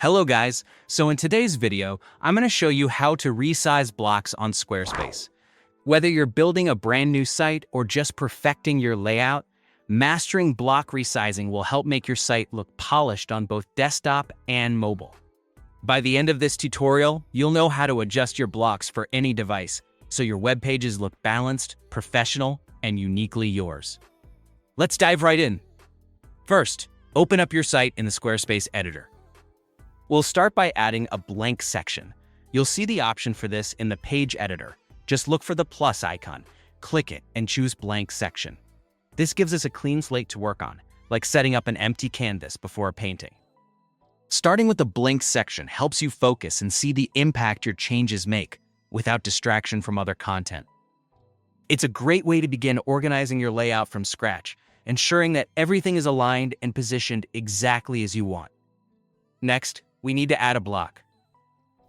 Hello guys, so in today's video, I'm going to show you how to resize blocks on Squarespace. Whether you're building a brand new site or just perfecting your layout, mastering block resizing will help make your site look polished on both desktop and mobile. By the end of this tutorial, you'll know how to adjust your blocks for any device, so your web pages look balanced, professional, and uniquely yours. Let's dive right in. First, open up your site in the Squarespace editor. We'll start by adding a blank section. You'll see the option for this in the page editor. Just look for the plus icon, click it, and choose blank section. This gives us a clean slate to work on, like setting up an empty canvas before a painting. Starting with the blank section helps you focus and see the impact your changes make without distraction from other content. It's a great way to begin organizing your layout from scratch, ensuring that everything is aligned and positioned exactly as you want. Next, we need to add a block.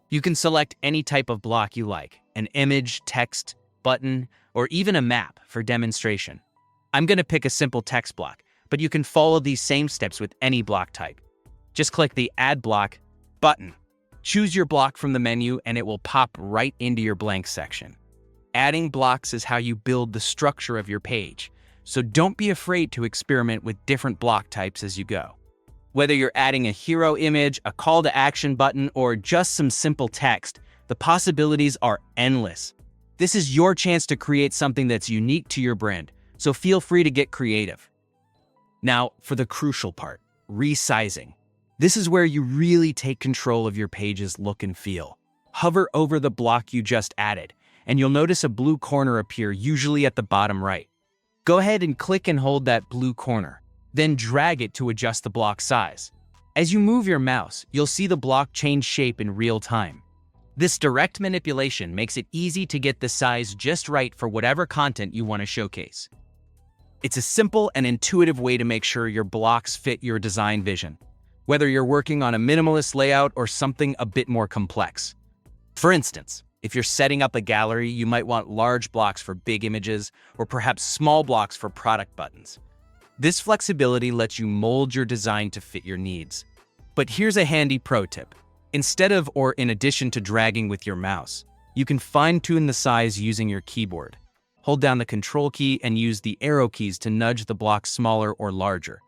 You can select any type of block you like, an image, text, button, or even a map for demonstration. I'm going to pick a simple text block, but you can follow these same steps with any block type. Just click the Add Block button. Choose your block from the menu and it will pop right into your blank section. Adding blocks is how you build the structure of your page, so don't be afraid to experiment with different block types as you go. Whether you're adding a hero image, a call to action button, or just some simple text, the possibilities are endless. This is your chance to create something that's unique to your brand, so feel free to get creative. Now, for the crucial part, resizing. This is where you really take control of your page's look and feel. Hover over the block you just added, and you'll notice a blue corner appear, usually at the bottom right. Go ahead and click and hold that blue corner. Then drag it to adjust the block size. As you move your mouse, you'll see the block change shape in real time. This direct manipulation makes it easy to get the size just right for whatever content you want to showcase. It's a simple and intuitive way to make sure your blocks fit your design vision, whether you're working on a minimalist layout or something a bit more complex. For instance, if you're setting up a gallery, you might want large blocks for big images or perhaps small blocks for product buttons. This flexibility lets you mold your design to fit your needs. But here's a handy pro tip. Instead of or in addition to dragging with your mouse, you can fine-tune the size using your keyboard. Hold down the Control key and use the arrow keys to nudge the block smaller or larger.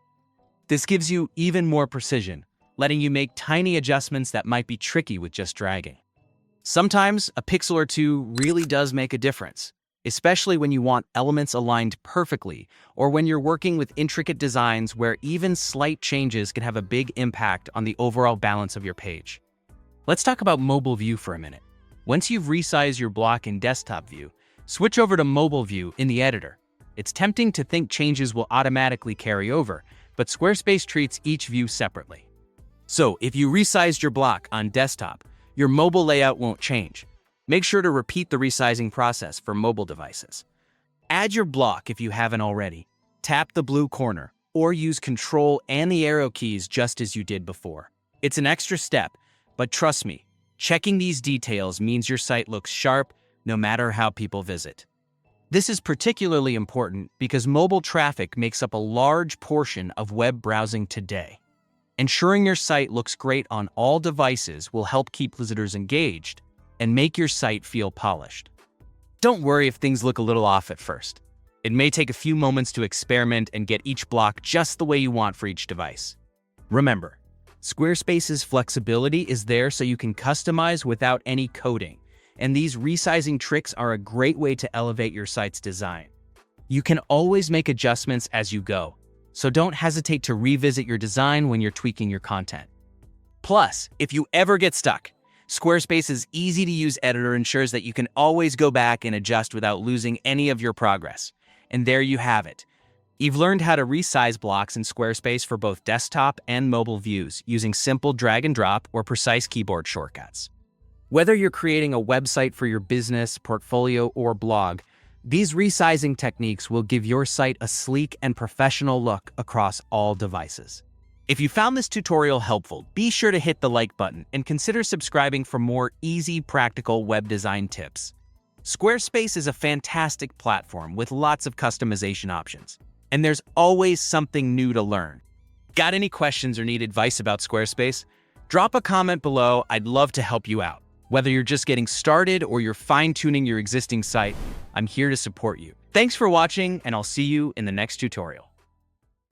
This gives you even more precision, letting you make tiny adjustments that might be tricky with just dragging. Sometimes a pixel or two really does make a difference, especially when you want elements aligned perfectly or when you're working with intricate designs where even slight changes can have a big impact on the overall balance of your page. Let's talk about mobile view for a minute. Once you've resized your block in desktop view, switch over to mobile view in the editor. It's tempting to think changes will automatically carry over, but Squarespace treats each view separately. So if you resized your block on desktop, your mobile layout won't change. Make sure to repeat the resizing process for mobile devices. Add your block if you haven't already. Tap the blue corner, or use Control and the arrow keys just as you did before. It's an extra step, but trust me, checking these details means your site looks sharp no matter how people visit. This is particularly important because mobile traffic makes up a large portion of web browsing today. Ensuring your site looks great on all devices will help keep visitors engaged and make your site feel polished. Don't worry if things look a little off at first. It may take a few moments to experiment and get each block just the way you want for each device. Remember, Squarespace's flexibility is there so you can customize without any coding, and these resizing tricks are a great way to elevate your site's design. You can always make adjustments as you go, so don't hesitate to revisit your design when you're tweaking your content. Plus, if you ever get stuck, Squarespace's easy-to-use editor ensures that you can always go back and adjust without losing any of your progress. And there you have it. You've learned how to resize blocks in Squarespace for both desktop and mobile views using simple drag and drop or precise keyboard shortcuts. Whether you're creating a website for your business, portfolio, or blog, these resizing techniques will give your site a sleek and professional look across all devices. If you found this tutorial helpful, be sure to hit the like button and consider subscribing for more easy, practical web design tips. Squarespace is a fantastic platform with lots of customization options, and there's always something new to learn. Got any questions or need advice about Squarespace? Drop a comment below, I'd love to help you out. Whether you're just getting started or you're fine-tuning your existing site, I'm here to support you. Thanks for watching, and I'll see you in the next tutorial.